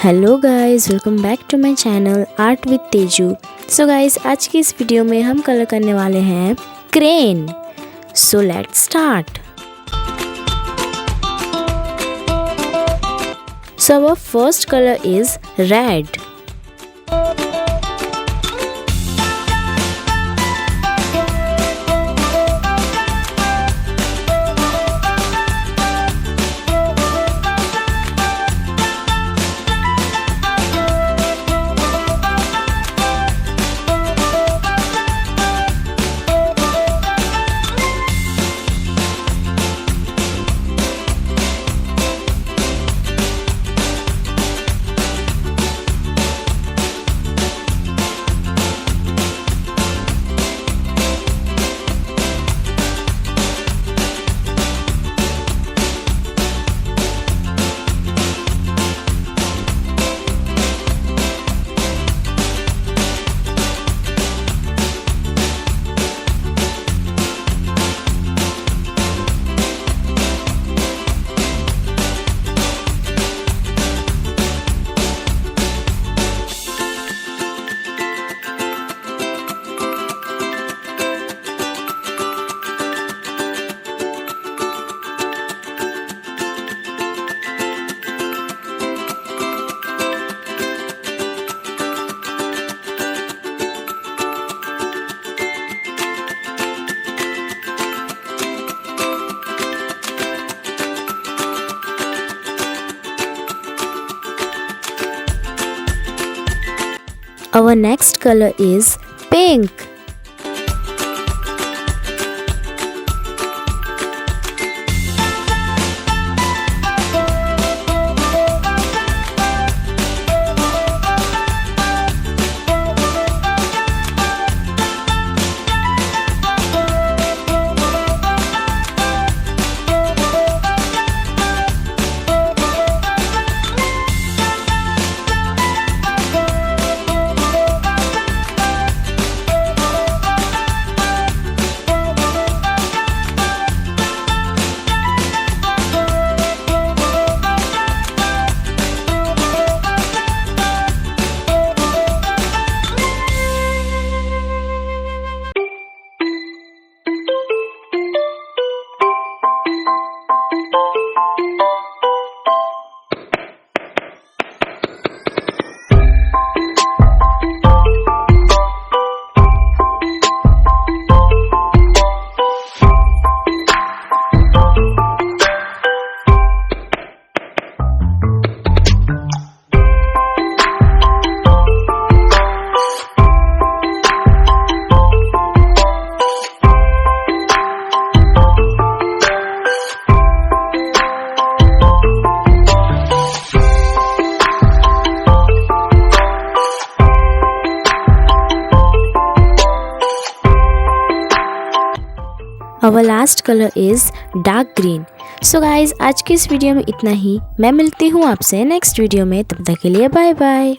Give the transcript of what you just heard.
Hello guys, welcome back to my channel art with Teju. So guys, आज की इस video में हम कलर करने वाले हैं crayon. So let's start. So our first colour is red. Our next color is pink. Our last color is dark green. So guys, आज की इस वीडियो में इतना ही। मैं मिलती हूँ आपसे नेक्स्ट वीडियो में। तब तक के लिए बाय बाय।